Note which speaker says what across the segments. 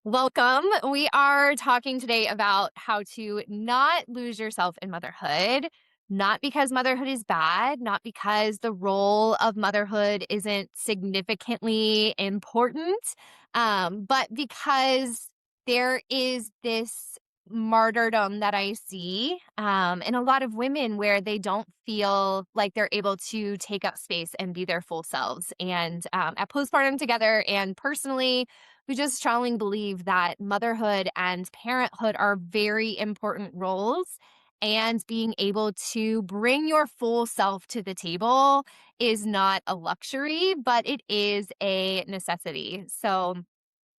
Speaker 1: Welcome. We are talking today about how to not lose yourself in motherhood, not because motherhood is bad, not because the role of motherhood isn't significantly important, but because there is this martyrdom that I see in a lot of women where they don't feel like they're able to take up space and be their full selves. And at Postpartum Together, and personally, we just strongly believe that motherhood and parenthood are very important roles. And being able to bring your full self to the table is not a luxury, but it is a necessity. So,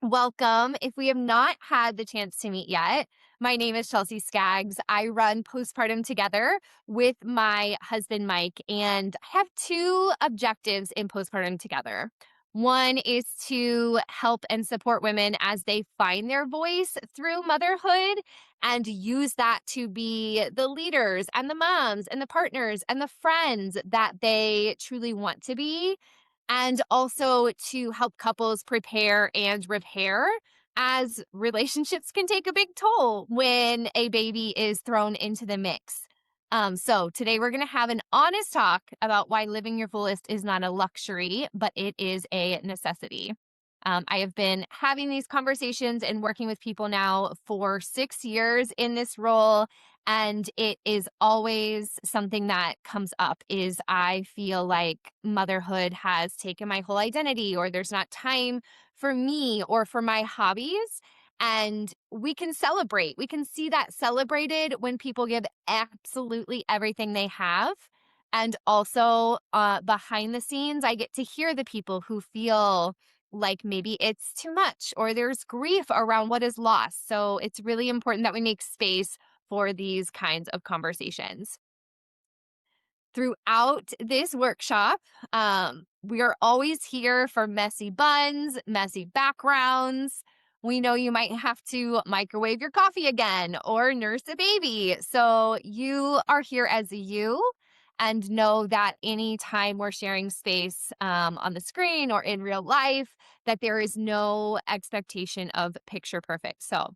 Speaker 1: welcome. If we have not had the chance to meet yet, my name is Chelsea Skaggs. I run Postpartum Together with my husband, Mike, and I have two objectives in Postpartum Together. One is to help and support women as they find their voice through motherhood and use that to be the leaders and the moms and the partners and the friends that they truly want to be, and also to help couples prepare and repair, as relationships can take a big toll when a baby is thrown into the mix. So today we're going to have an honest talk about why living your fullest is not a luxury, but it is a necessity. I have been having these conversations and working with people now for 6 years in this role, and it is always something that comes up is I feel like motherhood has taken my whole identity, or there's not time for me or for my hobbies. And we can celebrate. We can see that celebrated when people give absolutely everything they have. And also behind the scenes, I get to hear the people who feel like maybe it's too much or there's grief around what is lost. So it's really important that we make space for these kinds of conversations. Throughout this workshop, we are always here for messy buns, messy backgrounds. We know you might have to microwave your coffee again or nurse a baby. So you are here as you, and know that anytime we're sharing space on the screen or in real life, that there is no expectation of picture perfect. So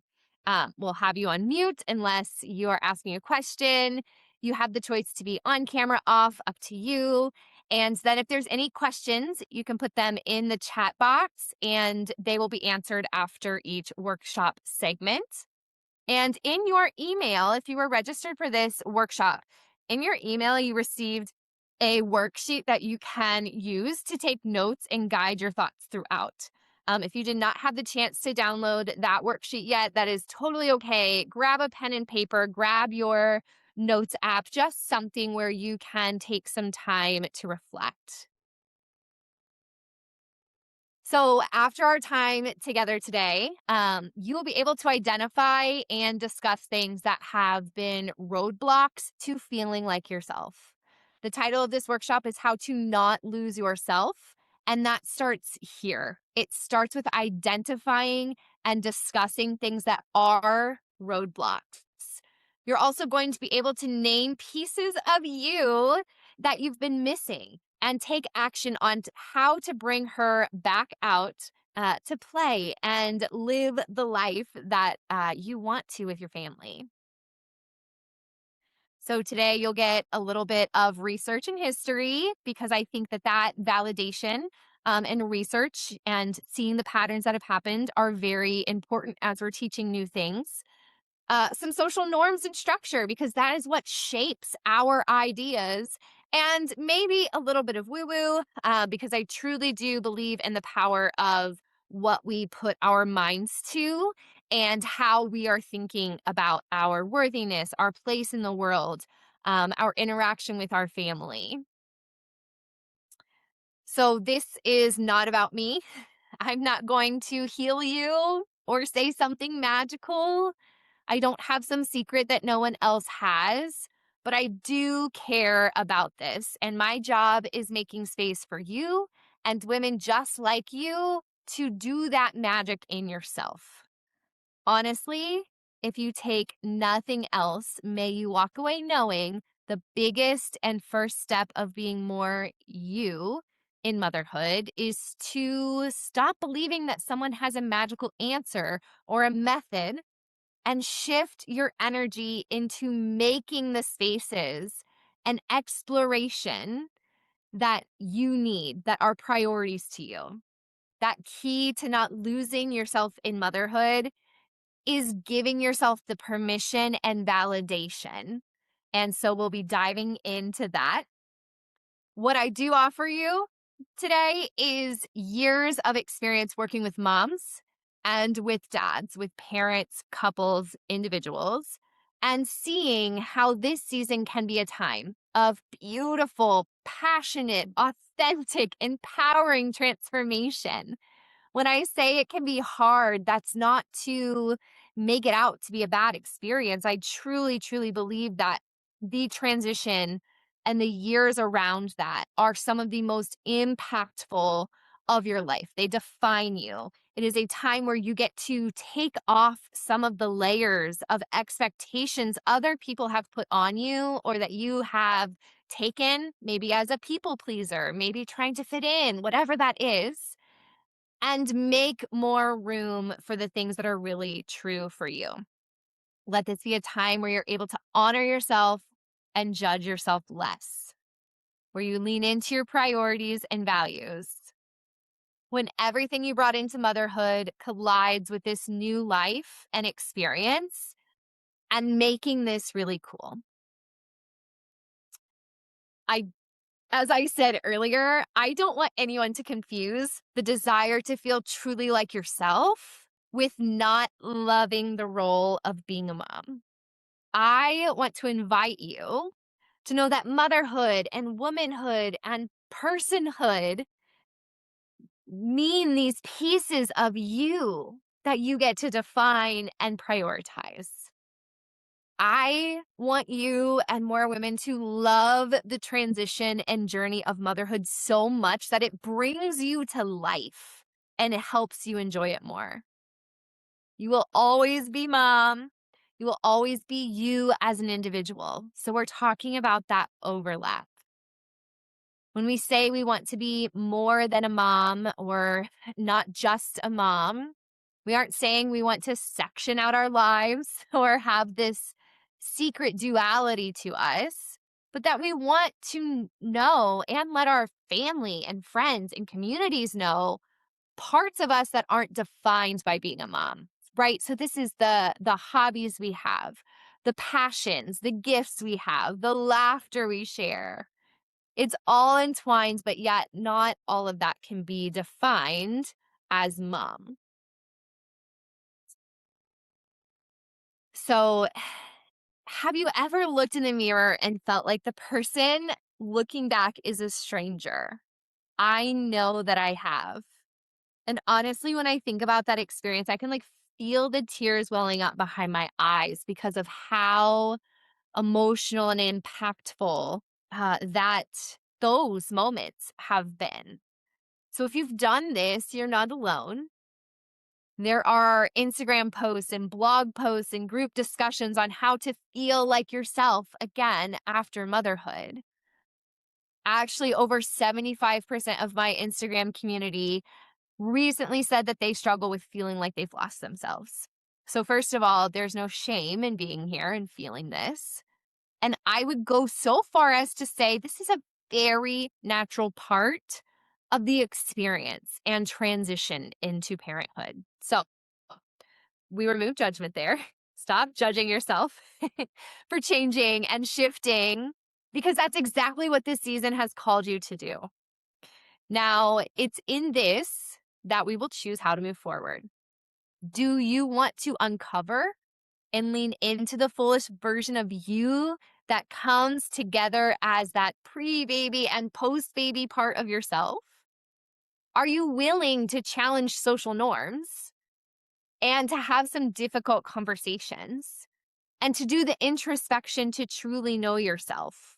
Speaker 1: we'll have you on mute unless you are asking a question. You have the choice to be on camera, off, up to you. And then if there's any questions, you can put them in the chat box and they will be answered after each workshop segment. And in your email, if you were registered for this workshop, in your email, you received a worksheet that you can use to take notes and guide your thoughts throughout. If you did not have the chance to download that worksheet yet, that is totally okay. Grab a pen and paper, grab your notes app, just something where you can take some time to reflect. So after our time together today, you will be able to identify and discuss things that have been roadblocks to feeling like yourself. The title of this workshop is How to Not Lose Yourself. And that starts here. It starts with identifying and discussing things that are roadblocks. You're also going to be able to name pieces of you that you've been missing and take action on how to bring her back out to play and live the life that you want to with your family. So today you'll get a little bit of research and history, because I think that validation and research and seeing the patterns that have happened are very important as we're teaching new things. Some social norms and structure, because that is what shapes our ideas, and maybe a little bit of woo woo, because I truly do believe in the power of what we put our minds to and how we are thinking about our worthiness, our place in the world, our interaction with our family. So, this is not about me. I'm not going to heal you or say something magical. I don't have some secret that no one else has, but I do care about this. And my job is making space for you and women just like you to do that magic in yourself. Honestly, if you take nothing else, may you walk away knowing the biggest and first step of being more you in motherhood is to stop believing that someone has a magical answer or a method and shift your energy into making the spaces and exploration that you need, that are priorities to you. That key to not losing yourself in motherhood is giving yourself the permission and validation. And so we'll be diving into that. What I do offer you today is years of experience working with moms and with dads, with parents, couples, individuals, and seeing how this season can be a time of beautiful, passionate, authentic, empowering transformation. When I say it can be hard, that's not to make it out to be a bad experience. I truly, truly believe that the transition and the years around that are some of the most impactful of your life. They define you. It is a time where you get to take off some of the layers of expectations other people have put on you or that you have taken, maybe as a people pleaser, maybe trying to fit in, whatever that is, and make more room for the things that are really true for you. Let this be a time where you're able to honor yourself and judge yourself less, where you lean into your priorities and values. When everything you brought into motherhood collides with this new life and experience, and making this really cool. I As I said earlier, I don't want anyone to confuse the desire to feel truly like yourself with not loving the role of being a mom. I want to invite you to know that motherhood and womanhood and personhood mean these pieces of you that you get to define and prioritize. I want you and more women to love the transition and journey of motherhood so much that it brings you to life and it helps you enjoy it more. You will always be mom. You will always be you as an individual. So we're talking about that overlap. When we say we want to be more than a mom or not just a mom, we aren't saying we want to section out our lives or have this secret duality to us, but that we want to know and let our family and friends and communities know parts of us that aren't defined by being a mom, right? So this is the hobbies we have, the passions, the gifts we have, the laughter we share. It's all entwined, but yet not all of that can be defined as mom. So, have you ever looked in the mirror and felt like the person looking back is a stranger? I know that I have. And honestly, when I think about that experience, I can like feel the tears welling up behind my eyes because of how emotional and impactful that those moments have been. So if you've done this, you're not alone. There are Instagram posts and blog posts and group discussions on how to feel like yourself again after motherhood. Actually, over 75% of my Instagram community recently said that they struggle with feeling like they've lost themselves. So, first of all, there's no shame in being here and feeling this. And I would go so far as to say this is a very natural part of the experience and transition into parenthood. So we remove judgment there. Stop judging yourself for changing and shifting because that's exactly what this season has called you to do. Now, it's in this that we will choose how to move forward. Do you want to uncover and lean into the fullest version of you that comes together as that pre-baby and post-baby part of yourself? Are you willing to challenge social norms and to have some difficult conversations and to do the introspection to truly know yourself?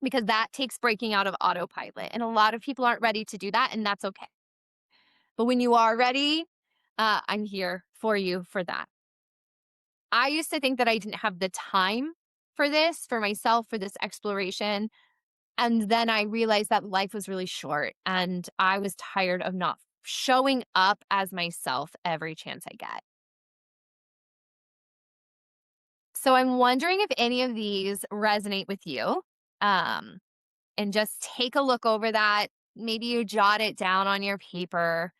Speaker 1: Because that takes breaking out of autopilot. And a lot of people aren't ready to do that, and that's okay. But when you are ready, I'm here for you for that. I used to think that I didn't have the time for this, for myself, for this exploration. And then I realized that life was really short and I was tired of not showing up as myself every chance I get. So I'm wondering if any of these resonate with you. Um, and just take a look over that. Maybe you jot it down on your paper.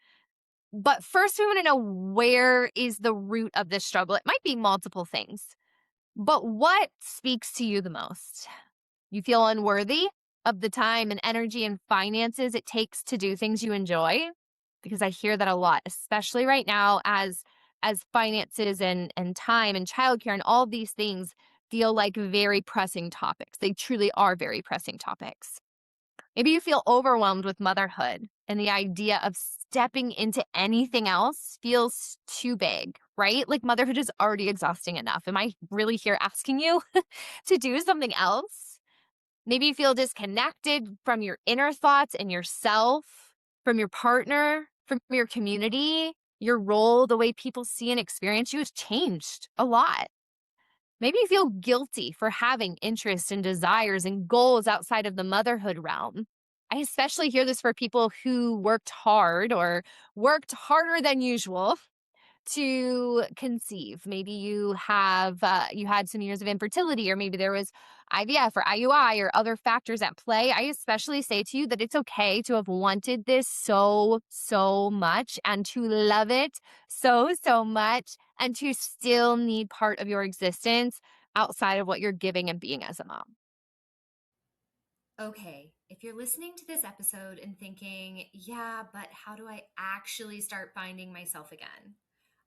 Speaker 1: But first, we want to know, where is the root of this struggle? It might be multiple things, but what speaks to you the most? You feel unworthy of the time and energy and finances it takes to do things you enjoy? Because I hear that a lot, especially right now as finances and time and childcare and all these things feel like very pressing topics. They truly are very pressing topics. Maybe you feel overwhelmed with motherhood and the idea of stepping into anything else feels too big, right? Like motherhood is already exhausting enough. Am I really here asking you to do something else? Maybe you feel disconnected from your inner thoughts and yourself, from your partner, from your community. Your role, the way people see and experience you has changed a lot. Maybe you feel guilty for having interests and desires and goals outside of the motherhood realm. I especially hear this for people who worked hard or worked harder than usual to conceive. Maybe you had some years of infertility, or maybe there was IVF or IUI or other factors at play. I especially say to you that it's okay to have wanted this so much and to love it so much and to still need part of your existence outside of what you're giving and being as a mom.
Speaker 2: Okay, if you're listening to this episode and thinking, yeah, but how do I actually start finding myself again?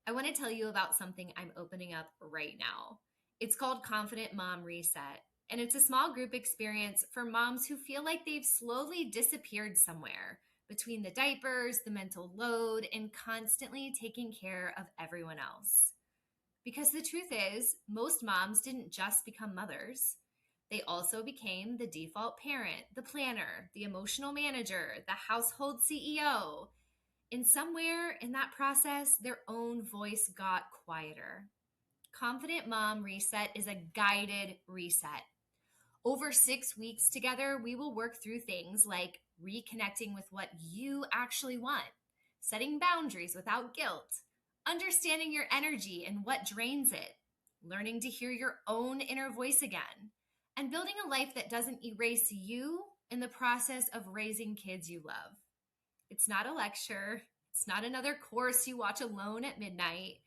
Speaker 2: I want to tell you about something I'm opening up right now. It's called Confident Mom Reset, and it's a small group experience for moms who feel like they've slowly disappeared somewhere between the diapers, the mental load, and constantly taking care of everyone else. Because the truth is, most moms didn't just become mothers. They also became the default parent, the planner, the emotional manager, the household CEO. And somewhere in that process, their own voice got quieter. Confident Mom Reset is a guided reset. Over 6 weeks together, we will work through things like reconnecting with what you actually want, setting boundaries without guilt, understanding your energy and what drains it, learning to hear your own inner voice again, and building a life that doesn't erase you in the process of raising kids you love. It's not a lecture, it's not another course you watch alone at midnight.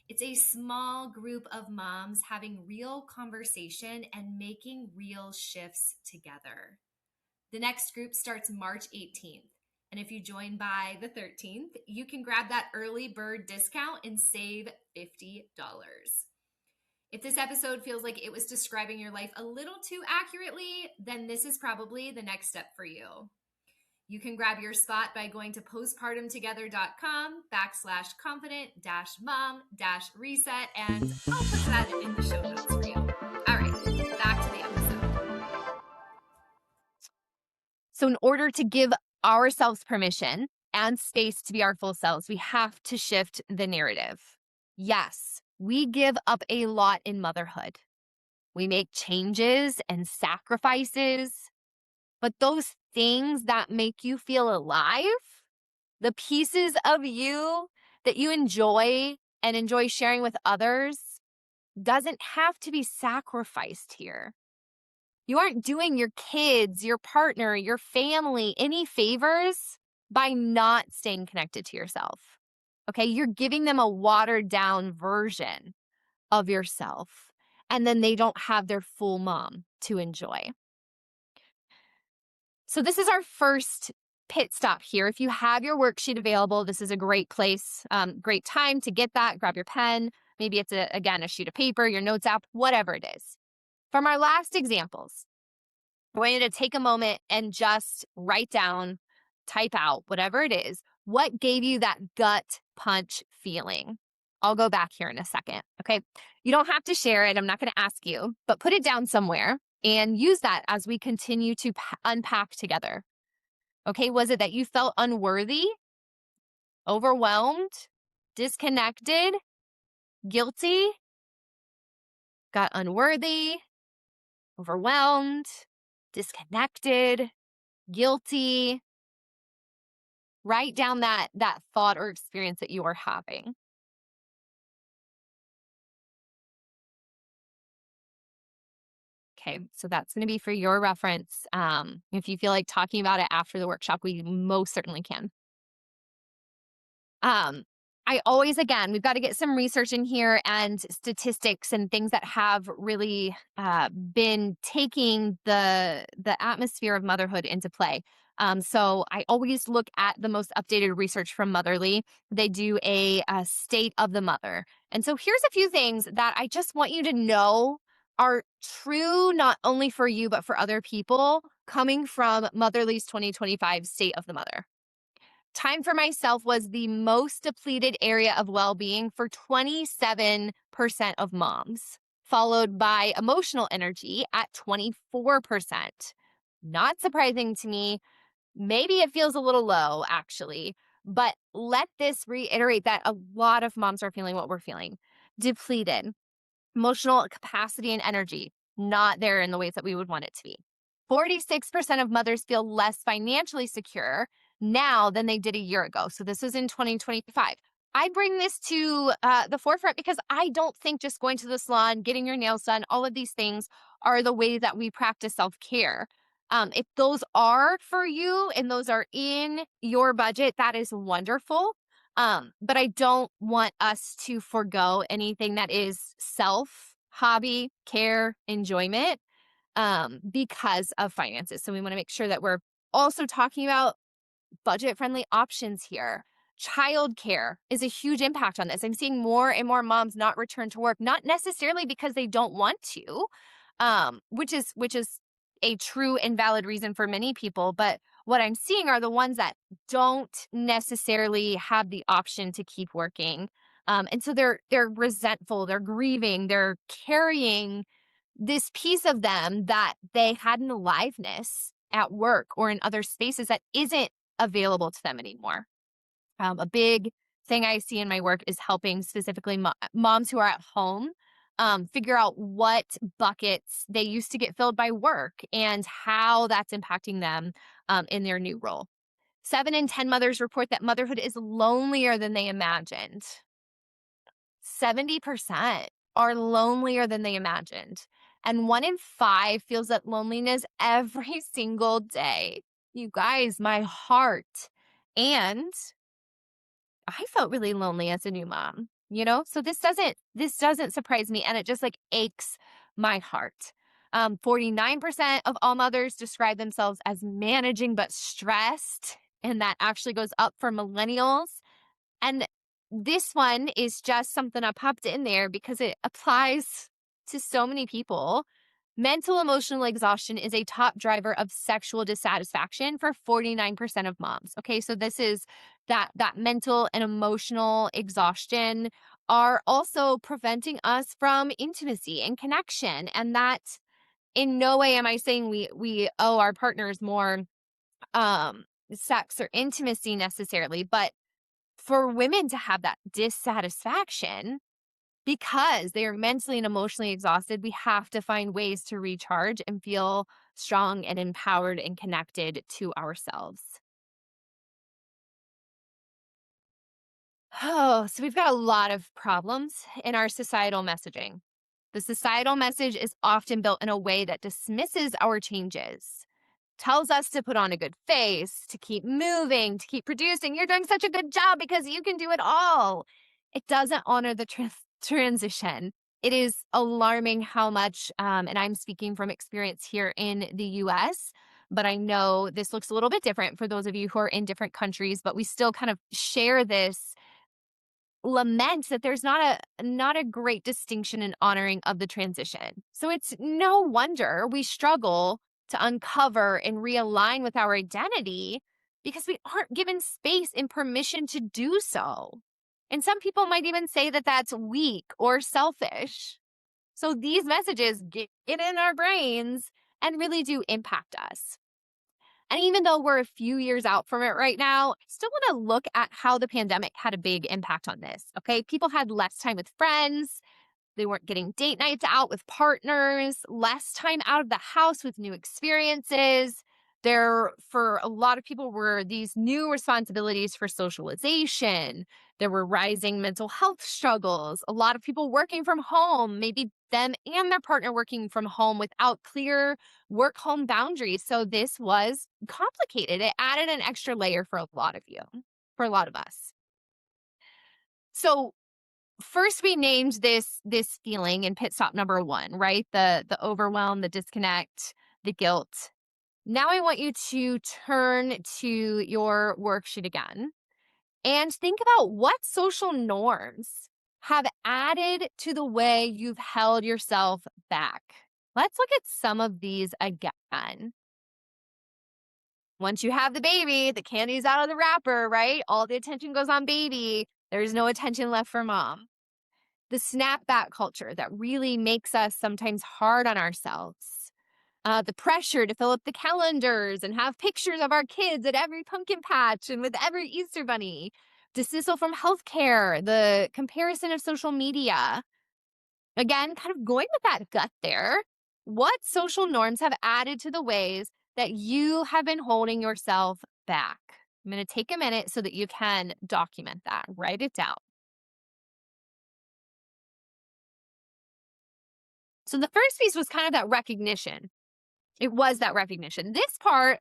Speaker 2: It's a small group of moms having real conversation and making real shifts together. The next group starts March 18th. And if you join by the 13th, you can grab that early bird discount and save $50. If this episode feels like it was describing your life a little too accurately, then this is probably the next step for you. You can grab your spot by going to postpartumtogether.com/confident mom reset, and I'll put that in the show notes for you. All right, back to the episode.
Speaker 1: So, in order to give ourselves permission and space to be our full selves, we have to shift the narrative. Yes, we give up a lot in motherhood. We make changes and sacrifices, but those things that make you feel alive, the pieces of you that you enjoy and enjoy sharing with others, doesn't have to be sacrificed here. You aren't doing your kids, your partner, your family any favors by not staying connected to yourself. Okay, you're giving them a watered down version of yourself, and then they don't have their full mom to enjoy. So, this is our first pit stop here. If you have your worksheet available, this is a great place, great time to get that. Grab your pen. Maybe it's, again, a sheet of paper, your notes app, whatever it is. From our last examples, I want you to take a moment and just write down, type out, whatever it is, what gave you that gut punch feeling. I'll go back here in a second. Okay. You don't have to share it. I'm not going to ask you, but put it down somewhere and use that as we continue to unpack together. Okay. Was it that you felt unworthy, overwhelmed, disconnected, guilty, got unworthy, overwhelmed, disconnected, guilty. Write down that thought or experience that you are having. Okay, so that's going to be for your reference. If you feel like talking about it after the workshop, we most certainly can. Um, I always, again, we've got to get some research in here and statistics and things that have really been taking the atmosphere of motherhood into play. So I always look at the most updated research from Motherly. They do a state of the mother, and so here's a few things that I just want you to know are true not only for you but for other people coming from Motherly's 2025 State of the Mother. Time for myself was the most depleted area of well being for 27% of moms, followed by emotional energy at 24%. Not surprising to me. Maybe it feels a little low, actually, but let this reiterate that a lot of moms are feeling what we're feeling depleted. Emotional capacity and energy, not there in the ways that we would want it to be. 46% of mothers feel less financially secure now than they did a year ago. So this was in 2025. I bring this to the forefront because I don't think just going to the salon, getting your nails done, all of these things are the way that we practice self care. If those are for you and those are in your budget, that is wonderful. But I don't want us to forego anything that is self, hobby, care, enjoyment, because of finances. So we want to make sure that we're also talking about budget friendly options here. Childcare is a huge impact on this. I'm seeing more and more moms not return to work, not necessarily because they don't want to, which is a true and valid reason for many people. But what I'm seeing are the ones that don't necessarily have the option to keep working. And so they're resentful, they're grieving, they're carrying this piece of them that they had an aliveness at work or in other spaces that isn't available to them anymore. A big thing I see in my work is helping specifically moms who are at home figure out what buckets they used to get filled by work and how that's impacting them in their new role. 7 in 10 mothers report that motherhood is lonelier than they imagined. 70% are lonelier than they imagined. And 1 in 5 feels that loneliness every single day. You guys, my heart. And I felt really lonely as a new mom, So this doesn't surprise me, and it just like aches my heart. 49% of all mothers describe themselves as managing but stressed, and that actually goes up for millennials. And this one is just something I popped in there because it applies to so many people. Mental emotional exhaustion is a top driver of sexual dissatisfaction for 49% of moms. Okay, so this is that mental and emotional exhaustion are also preventing us from intimacy and connection. And that in no way am I saying we owe our partners more sex or intimacy necessarily, but for women to have that dissatisfaction because they are mentally and emotionally exhausted, we have to find ways to recharge and feel strong and empowered and connected to ourselves. Oh, so we've got a lot of problems in our societal messaging. The societal message is often built in a way that dismisses our changes, tells us to put on a good face, to keep moving, to keep producing. You're doing such a good job because you can do it all. It doesn't honor the transition. It is alarming how much, and I'm speaking from experience here in the US, but I know this looks a little bit different for those of you who are in different countries, but we still kind of share this lament that there's not a great distinction in honoring of the transition. So it's no wonder we struggle to uncover and realign with our identity because we aren't given space and permission to do so. And some people might even say that that's weak or selfish. So these messages get in our brains and really do impact us. And even though we're a few years out from it right now, I still want to look at how the pandemic had a big impact on this. Okay. People had less time with friends. They weren't getting date nights out with partners, less time out of the house with new experiences. There, for a lot of people, were these new responsibilities for socialization. There were rising mental health struggles. A lot of people working from home, maybe them and their partner working from home without clear work home boundaries. So this was complicated. It added an extra layer for a lot of you, for a lot of us. So first we named this feeling in pit stop number 1, right? The overwhelm, the disconnect, the guilt. Now I want you to turn to your worksheet again and think about what social norms have added to the way you've held yourself back. Let's look at some of these again. Once you have the baby, the candy's out of the wrapper, right? All the attention goes on baby. There's no attention left for mom. The snapback culture that really makes us sometimes hard on ourselves. The pressure to fill up the calendars and have pictures of our kids at every pumpkin patch and with every Easter bunny. Dismissal from healthcare, the comparison of social media. Again, kind of going with that gut there. What social norms have added to the ways that you have been holding yourself back? I'm going to take a minute so that you can document that. Write it down. So the first piece was kind of that recognition. It was that recognition. This part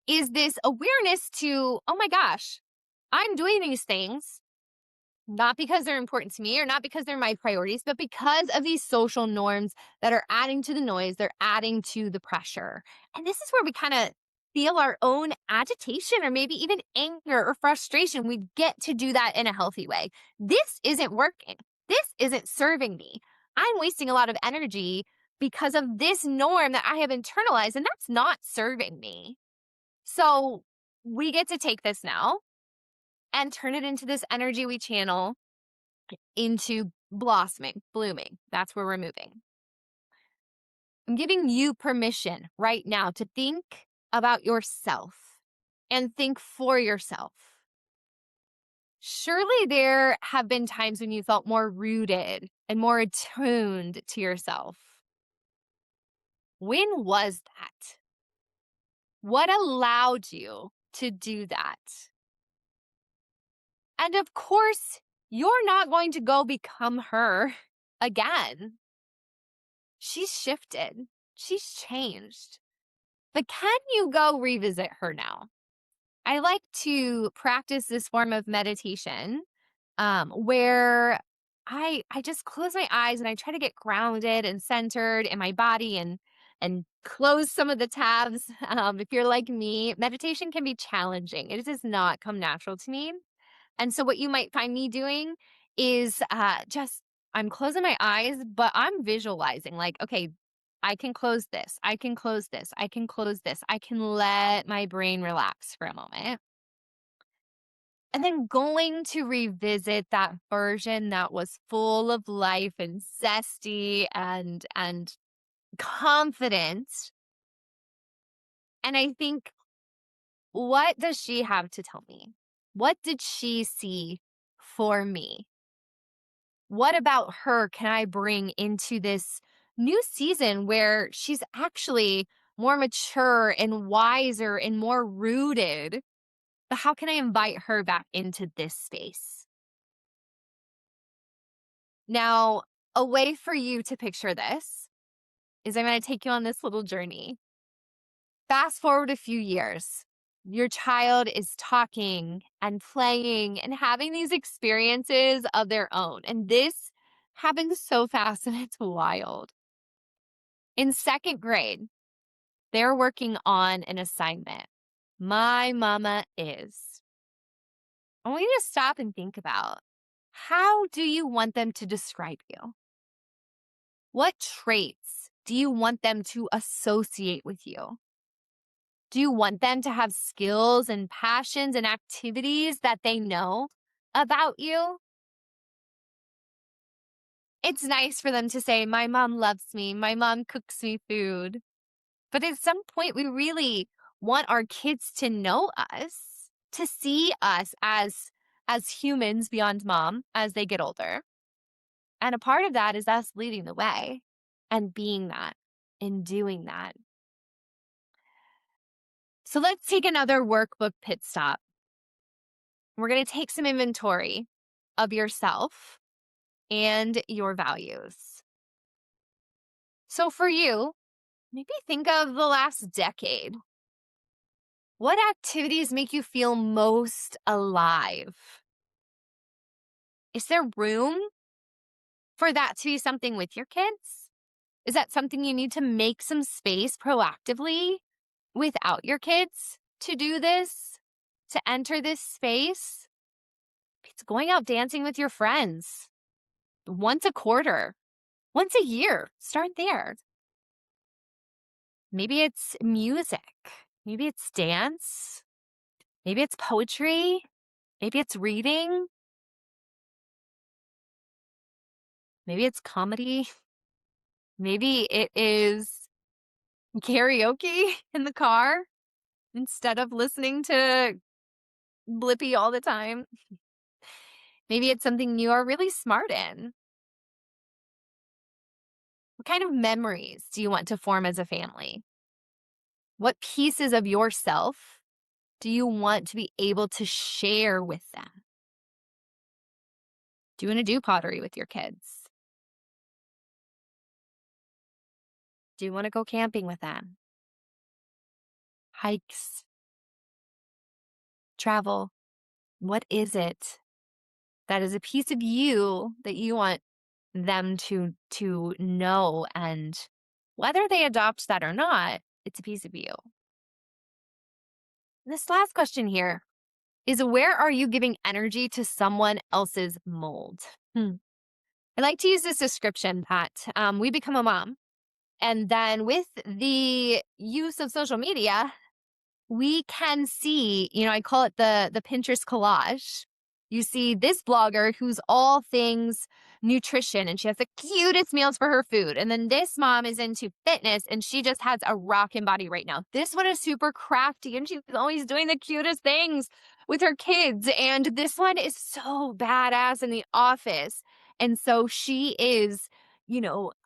Speaker 1: is this awareness to, oh my gosh, I'm doing these things not because they're important to me or not because they're my priorities, but because of these social norms that are adding to the noise, they're adding to the pressure. And this is where we kind of feel our own agitation or maybe even anger or frustration. We get to do that in a healthy way. This isn't working. This isn't serving me. I'm wasting a lot of energy because of this norm that I have internalized, and that's not serving me. So we get to take this now and turn it into this energy we channel into blossoming, blooming. That's where we're moving. I'm giving you permission right now to think about yourself and think for yourself. Surely there have been times when you felt more rooted and more attuned to yourself. When was that? What allowed you to do that? And of course, you're not going to go become her again. She's shifted. She's changed. But can you go revisit her now? I like to practice this form of meditation where I just close my eyes and I try to get grounded and centered in my body and close some of the tabs. If you're like me, meditation can be challenging. It does not come natural to me. And so what you might find me doing is just I'm closing my eyes, but I'm visualizing like, okay, I can close this. I can close this. I can close this. I can let my brain relax for a moment. And then going to revisit that version that was full of life and zesty and confident. And I think, what does she have to tell me? What did she see for me? What about her can I bring into this new season where she's actually more mature and wiser and more rooted? But how can I invite her back into this space? Now, a way for you to picture this is I'm going to take you on this little journey. Fast forward a few years. Your child is talking and playing and having these experiences of their own. And this happens so fast and it's wild. In second grade, they're working on an assignment. My mama is. I want you to stop and think about, how do you want them to describe you? What traits do you want them to associate with you? Do you want them to have skills and passions and activities that they know about you? It's nice for them to say, my mom loves me, my mom cooks me food. But at some point, we really want our kids to know us, to see us as humans beyond mom as they get older. And a part of that is us leading the way and being that and doing that. So let's take another workbook pit stop. We're going to take some inventory of yourself and your values. So for you, maybe think of the last decade. What activities make you feel most alive? Is there room for that to be something with your kids? Is that something you need to make some space proactively without your kids to do this, to enter this space? It's going out dancing with your friends once a quarter, once a year. Start there. Maybe it's music. Maybe it's dance. Maybe it's poetry. Maybe it's reading. Maybe it's comedy. Maybe it is karaoke in the car instead of listening to Blippy all the time. Maybe it's something you are really smart in. What kind of memories do you want to form as a family? What pieces of yourself do you want to be able to share with them? Do you want to do pottery with your kids? Do you want to go camping with them? Hikes, travel. What is it that is a piece of you that you want them to know, and whether they adopt that or not, it's a piece of you. This last question here is, where are you giving energy to someone else's mold? I like to use this description that we become a mom, and then with the use of social media, we can see, I call it the Pinterest collage. You see this blogger who's all things nutrition, and she has the cutest meals for her food. And then this mom is into fitness and she just has a rockin' body right now. This one is super crafty and she's always doing the cutest things with her kids. And this one is so badass in the office. And so she is,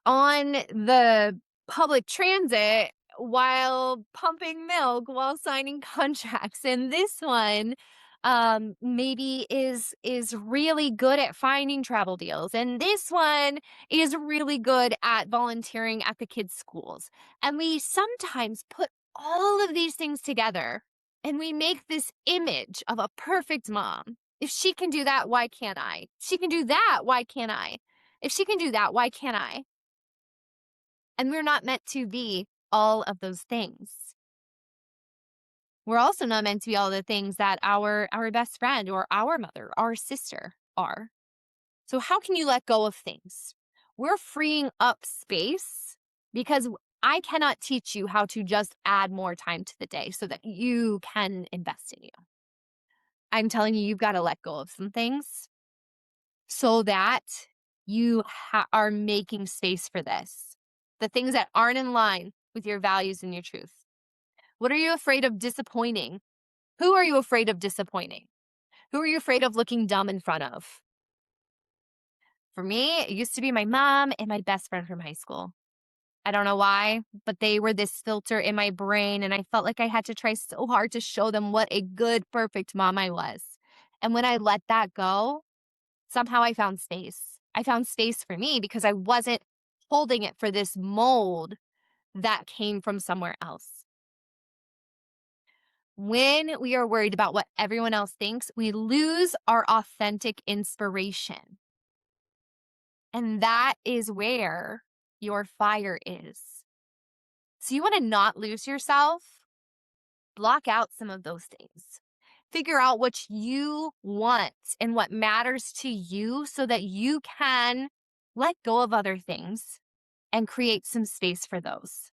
Speaker 1: on the public transit while pumping milk, while signing contracts. And this one maybe is really good at finding travel deals. And this one is really good at volunteering at the kids' schools. And we sometimes put all of these things together and we make this image of a perfect mom. If she can do that, why can't I? She can do that, why can't I? If she can do that, why can't I? And we're not meant to be all of those things. We're also not meant to be all the things that our best friend or our mother, our sister are. So how can you let go of things? We're freeing up space because I cannot teach you how to just add more time to the day so that you can invest in you. I'm telling you, you've got to let go of some things so that you are making space for this. The things that aren't in line with your values and your truth. What are you afraid of disappointing? Who are you afraid of disappointing? Who are you afraid of looking dumb in front of? For me, it used to be my mom and my best friend from high school. I don't know why, but they were this filter in my brain, and I felt like I had to try so hard to show them what a good, perfect mom I was. And when I let that go, somehow I found space. I found space for me because I wasn't holding it for this mold that came from somewhere else. When we are worried about what everyone else thinks, we lose our authentic inspiration. And that is where your fire is. So you want to not lose yourself? Block out some of those things. Figure out what you want and what matters to you so that you can let go of other things and create some space for those.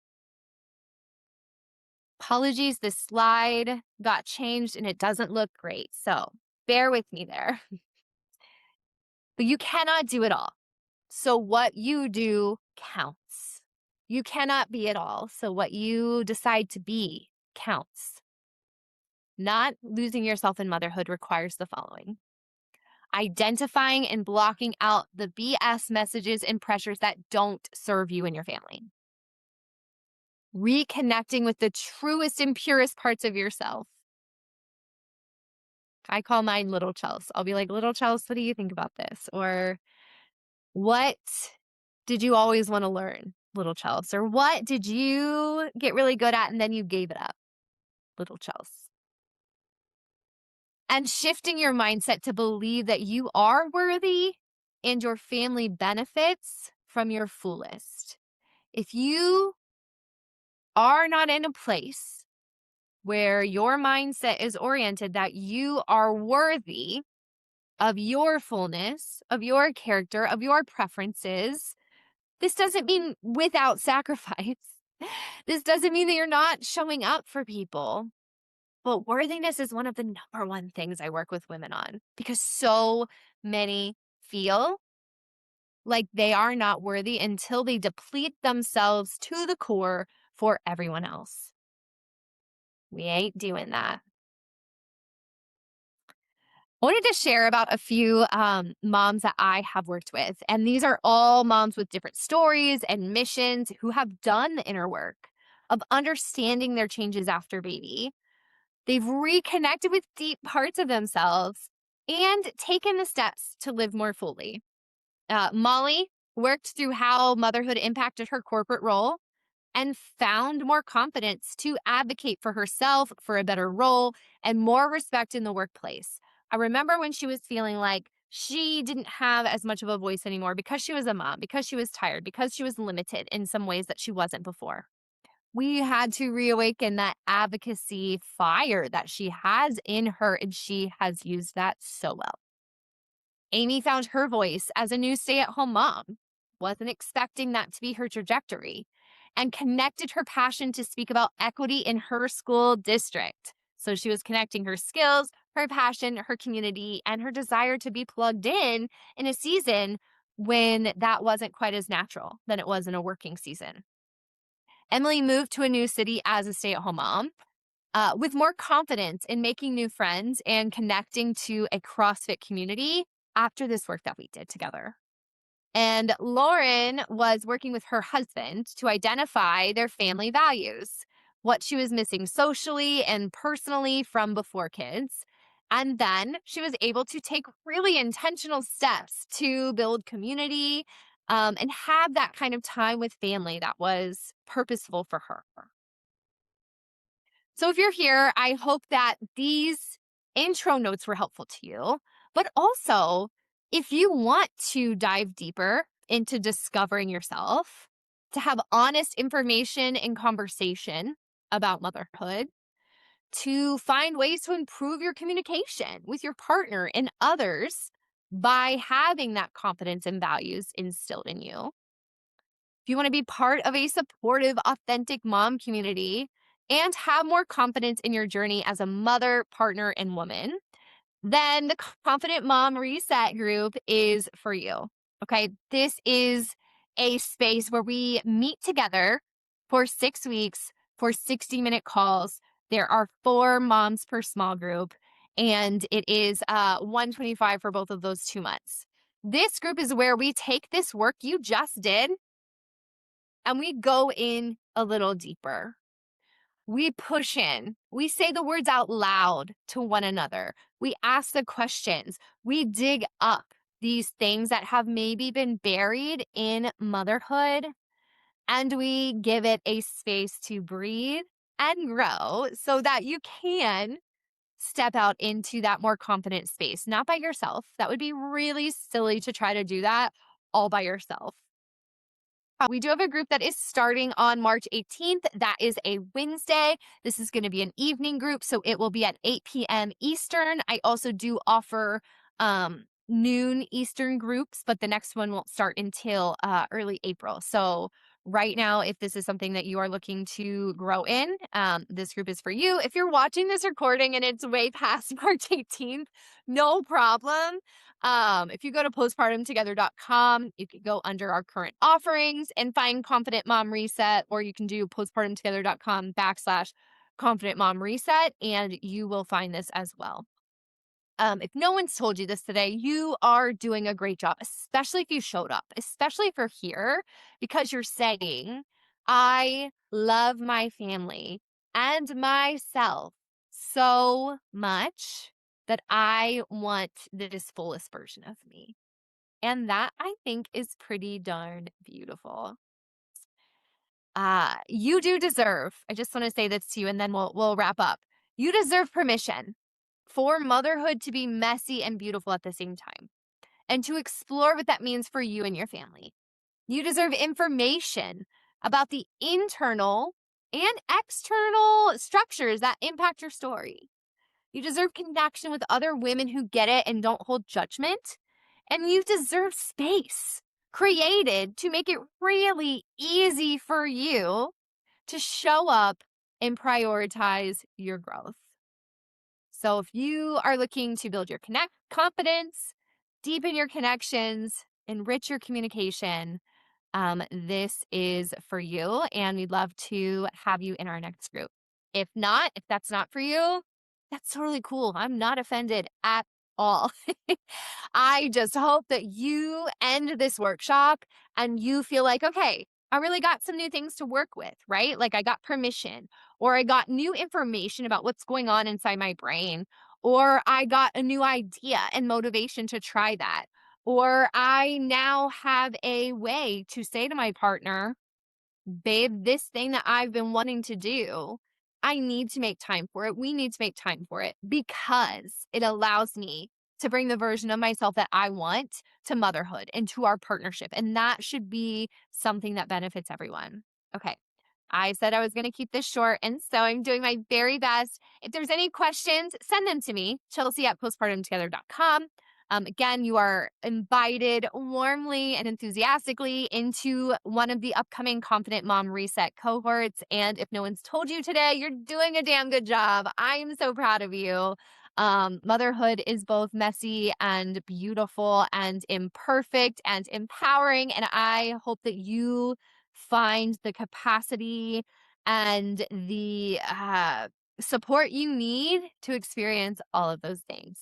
Speaker 1: Apologies, the slide got changed and it doesn't look great. So bear with me there. But you cannot do it all. So what you do counts. You cannot be it all. So what you decide to be counts. Not losing yourself in motherhood requires the following. identifying and blocking out the BS messages and pressures that don't serve you and your family, reconnecting with the truest and purest parts of yourself. I call mine little Chels. I'll be like, little Chels, what do you think about this? Or what did you always want to learn, little Chels? Or what did you get really good at and then you gave it up, little Chels? And shifting your mindset to believe that you are worthy and your family benefits from your fullest. If you are not in a place where your mindset is oriented that you are worthy of your fullness, of your character, of your preferences, this doesn't mean without sacrifice. This doesn't mean that you're not showing up for people. But worthiness is one of the number one things I work with women on because so many feel like they are not worthy until they deplete themselves to the core for everyone else. We ain't doing that. I wanted to share about a few moms that I have worked with. And these are all moms with different stories and missions who have done the inner work of understanding their changes after baby. They've reconnected with deep parts of themselves and taken the steps to live more fully. Molly worked through how motherhood impacted her corporate role and found more confidence to advocate for herself for a better role and more respect in the workplace. I remember when she was feeling like she didn't have as much of a voice anymore because she was a mom, because she was tired, because she was limited in some ways that she wasn't before. We had to reawaken that advocacy fire that she has in her, and she has used that so well. Amy found her voice as a new stay at home mom, wasn't expecting that to be her trajectory, and connected her passion to speak about equity in her school district. So she was connecting her skills, her passion, her community, and her desire to be plugged in a season when that wasn't quite as natural than it was in a working season. Emily moved to a new city as a stay at home mom with more confidence in making new friends and connecting to a CrossFit community after this work that we did together. And Lauren was working with her husband to identify their family values, what she was missing socially and personally from before kids. And then she was able to take really intentional steps to build community and have that kind of time with family that was purposeful for her. So if you're here, I hope that these intro notes were helpful to you. But also, if you want to dive deeper into discovering yourself, to have honest information and conversation about motherhood, to find ways to improve your communication with your partner and others by having that confidence and values instilled in you. If you want to be part of a supportive, authentic mom community and have more confidence in your journey as a mother, partner, and woman, then the Confident Mom Reset group is for you. Okay. This is a space where we meet together for 6 weeks for 60-minute calls. There are 4 moms per small group, and it is $125 for both of those 2 months. This group is where we take this work you just did and we go in a little deeper. We push in. We say the words out loud to one another. We ask the questions. We dig up these things that have maybe been buried in motherhood, and we give it a space to breathe and grow so that you can step out into that more confident space, not by yourself. That would be really silly to try to do that all by yourself. We do have a group that is starting on March 18th. That is a Wednesday. This is going to be an evening group, so it will be at 8 p.m. Eastern. I also do offer noon Eastern groups, but the next one won't start until early April. So right now, if this is something that you are looking to grow in, this group is for you. If you're watching this recording and it's way past March 18th, no problem. If you go to postpartumtogether.com, you can go under our current offerings and find Confident Mom Reset, or you can do postpartumtogether.com/Confident Mom Reset, and you will find this as well. If no one's told you this today, you are doing a great job, especially if you showed up, especially if you're here because you're saying, I love my family and myself so much that I want this fullest version of me. And that I think is pretty darn beautiful. You do deserve, I just want to say this to you and then we'll wrap up. You deserve permission for motherhood to be messy and beautiful at the same time and to explore what that means for you and your family. You deserve information about the internal and external structures that impact your story. You deserve connection with other women who get it and don't hold judgment. And you deserve space created to make it really easy for you to show up and prioritize your growth. So if you are looking to build your confidence, deepen your connections, enrich your communication, this is for you, and we'd love to have you in our next group. If not, if that's not for you, that's totally cool. I'm not offended at all. I just hope that you end this workshop and you feel like, okay, I really got some new things to work with, right? Like I got permission, or I got new information about what's going on inside my brain, or I got a new idea and motivation to try that. Or I now have a way to say to my partner, babe, this thing that I've been wanting to do, I need to make time for it. We need to make time for it because it allows me to bring the version of myself that I want to motherhood and to our partnership. And that should be something that benefits everyone. Okay. I said I was going to keep this short, and so I'm doing my very best. If there's any questions, send them to me, Chelsea@postpartumtogether.com. Again, you are invited warmly and enthusiastically into one of the upcoming Confident Mom Reset cohorts. And if no one's told you today, you're doing a damn good job. I'm so proud of you. Motherhood is both messy and beautiful and imperfect and empowering. And I hope that you find the capacity and the support you need to experience all of those things.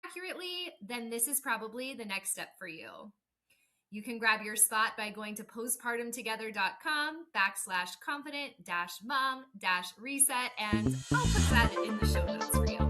Speaker 2: Accurately, then this is probably the next step for you. You can grab your spot by going to postpartumtogether.com/confident-mom-reset, and I'll put that in the show notes for you.